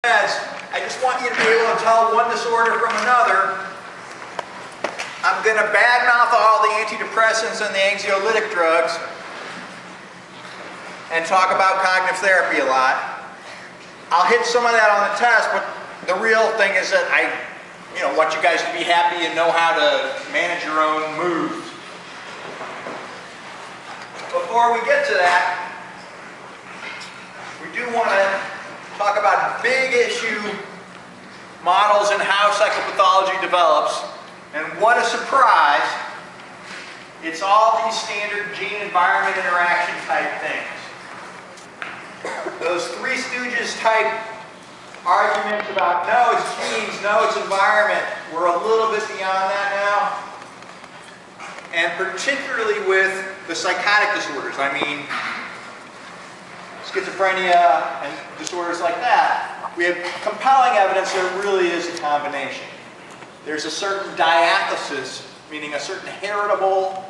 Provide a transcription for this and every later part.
I just want you to be able to tell one disorder from another. I'm going to badmouth all the antidepressants and the anxiolytic drugs and talk about cognitive therapy a lot. I'll hit some of that on the test, but the real thing is that I want you guys to be happy and know how to manage your own moods. Before we get to that, we do want to talk about big issue models and how psychopathology develops. And what a surprise, it's all these standard gene-environment interaction type things. Those Three Stooges type arguments about no, it's genes, no, it's environment, we're a little bit beyond that now. And particularly with the psychotic disorders, I mean, schizophrenia and disorders like that, we have compelling evidence there really is a combination. There's a certain diathesis, meaning a certain heritable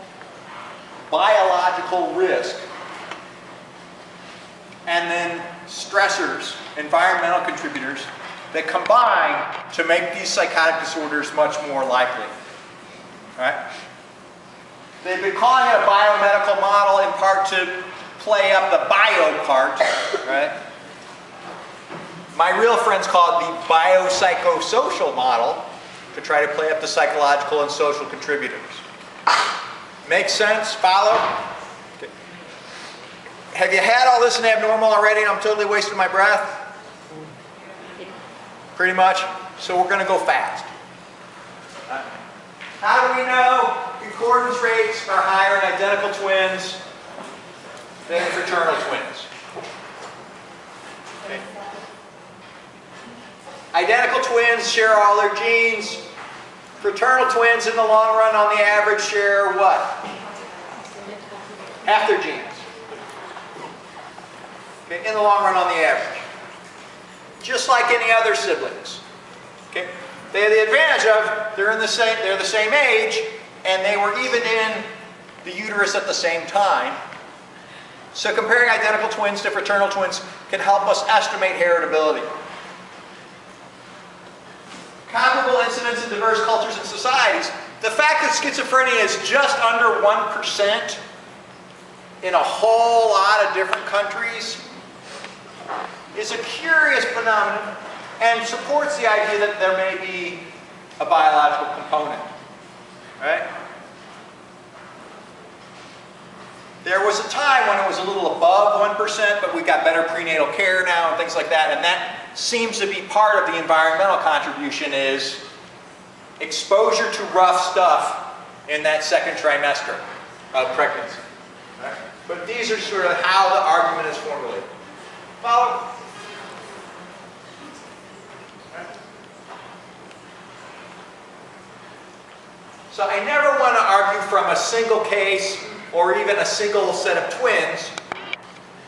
biological risk, and then stressors, environmental contributors, that combine to make these psychotic disorders much more likely. All right? They've been calling it a biomedical model in part to play up the bio part, right? My real friends call it the biopsychosocial model to try to play up the psychological and social contributors. Make sense? Follow? Okay. Have you had all this in abnormal already and I'm totally wasting my breath? Pretty much. So we're going to go fast. How do we know concordance rates are higher in identical twins than in fraternal twins? Okay. Identical twins share all their genes. Fraternal twins in the long run on the average share what? Half their genes. Okay, in the long run on the average. Just like any other siblings. Okay? They have the advantage of they're the same age and they were even in the uterus at the same time. So comparing identical twins to fraternal twins can help us estimate heritability. Comparable incidence in diverse cultures and societies. The fact that schizophrenia is just under 1% in a whole lot of different countries is a curious phenomenon and supports the idea that there may be a biological component. Right? There was a time when it was a little above 1%, but we got better prenatal care now and things like that, and that seems to be part of the environmental contribution is exposure to rough stuff in that second trimester of pregnancy. Right? But these are sort of how the argument is formulated. Follow? So I never want to argue from a single case or even a single set of twins,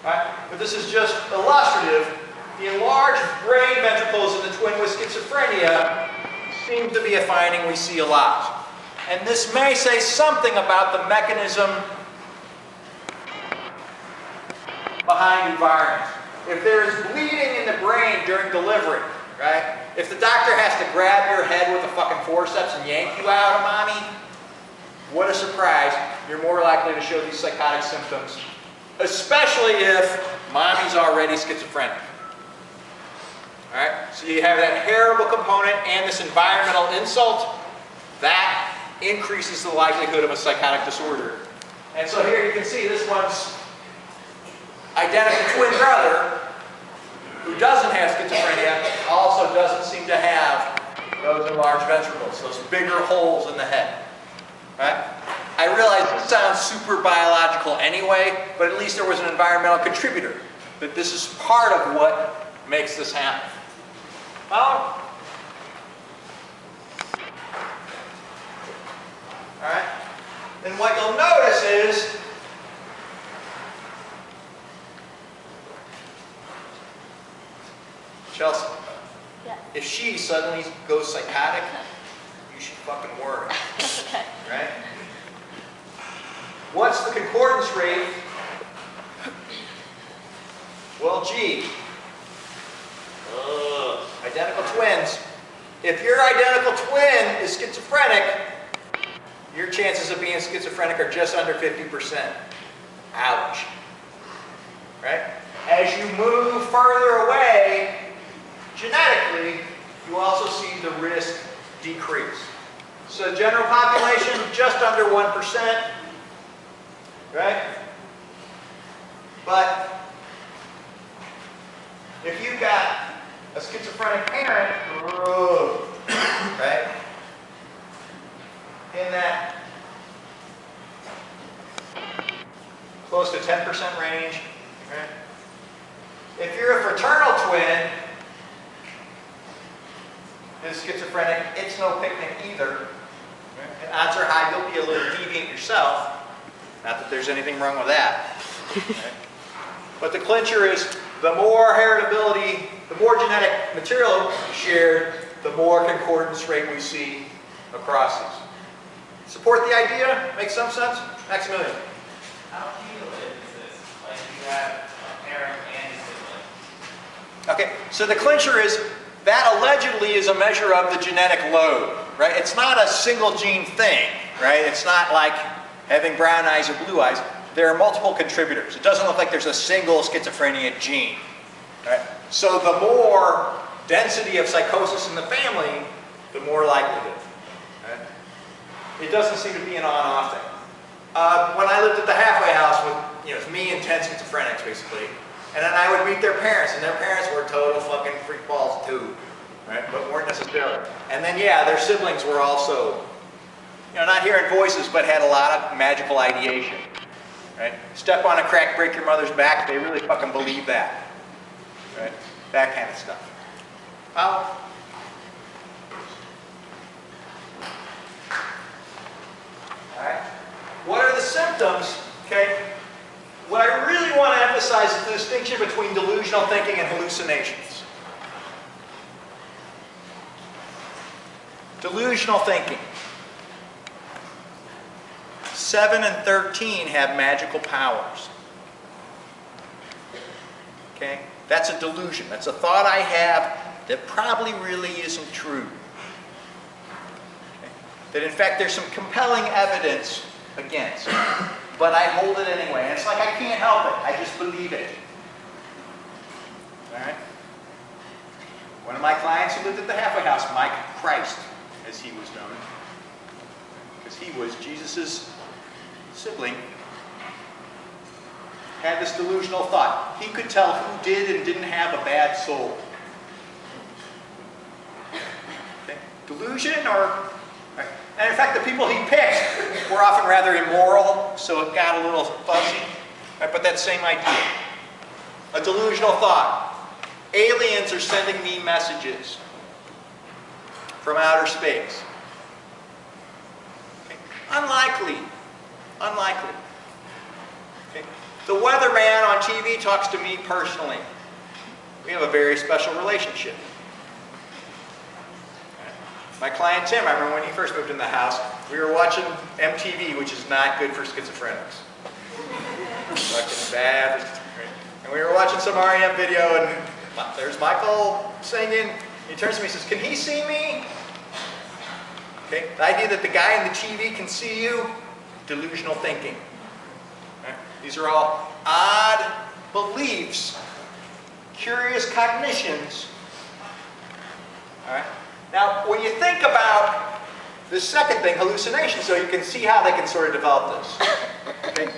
right? But this is just illustrative. The enlarged brain ventricles in the twin with schizophrenia seems to be a finding we see a lot. And this may say something about the mechanism behind environment. If there is bleeding in the brain during delivery, right? If the doctor has to grab your head with a fucking forceps and yank you out of mommy, what a surprise. You're more likely to show these psychotic symptoms, especially if mommy's already schizophrenic. All right? So you have that heritable component and this environmental insult. That increases the likelihood of a psychotic disorder. And so here you can see this one's identical twin brother, who doesn't have schizophrenia, also doesn't seem to have those enlarged ventricles, those bigger holes in the head. Right? I realize this sounds super biological anyway, but at least there was an environmental contributor. That this is part of what makes this happen. Follow? Alright? Then what you'll notice is Chelsea, yeah. If she suddenly goes psychotic, you should fucking worry. Right? What's the concordance rate? Well, gee. twins. If your identical twin is schizophrenic, your chances of being schizophrenic are just under 50%. Ouch. Right? As you move further away, genetically, you also see the risk decrease. So general population, just under 1%. Right? But if you've got a schizophrenic parent, right, in that close to 10% range, right? If you're a fraternal twin and is schizophrenic, it's no picnic either. Right? And odds are high you'll be a little deviant yourself. Not that there's anything wrong with that. Right? But the clincher is the more heritability, the more genetic material shared, the more concordance rate we see across these. Support the idea? Make some sense? Maximilian. How cumulative is this? Like you have a parent and a sibling. Okay, so the clincher is that allegedly is a measure of the genetic load, right? It's not a single gene thing, right? It's not like having brown eyes or blue eyes. There are multiple contributors. It doesn't look like there's a single schizophrenia gene, right? So the more density of psychosis in the family, the more likelihood. Right? It doesn't seem to be an on-off thing. When I lived at the halfway house with, it's me and 10 schizophrenics basically, and then I would meet their parents, and their parents were total fucking freak balls too, right? But weren't necessarily. And then yeah, their siblings were also, not hearing voices, but had a lot of magical ideation. Right? Step on a crack, break your mother's back. They really fucking believe that. Right? That kind of stuff. All right. What are the symptoms? Okay. What I really want to emphasize is the distinction between delusional thinking and hallucinations. Delusional thinking. 7 and 13 have magical powers. Okay? That's a delusion. That's a thought I have that probably really isn't true. Okay? That in fact there's some compelling evidence against. But I hold it anyway. And it's like I can't help it. I just believe it. Alright? One of my clients who lived at the halfway house, Mike Christ, as he was known, because he was Jesus's sibling, had this delusional thought. He could tell who did and didn't have a bad soul. Okay. Delusion or... Right. And in fact, the people he picked were often rather immoral, so it got a little fuzzy. Right. But that same idea. A delusional thought. Aliens are sending me messages from outer space. Okay. Unlikely. Unlikely. Okay. The weatherman on TV talks to me personally. We have a very special relationship. Okay. My client Tim, I remember when he first moved in the house, we were watching MTV, which is not good for schizophrenics. Fucking bad. And we were watching some REM video, and there's Michael singing. He turns to me and says, "Can he see me?" Okay. The idea that the guy in the TV can see you, delusional thinking. Right? These are all odd beliefs, curious cognitions. All right? Now, when you think about the second thing, hallucination, so you can see how they can sort of develop this. Okay?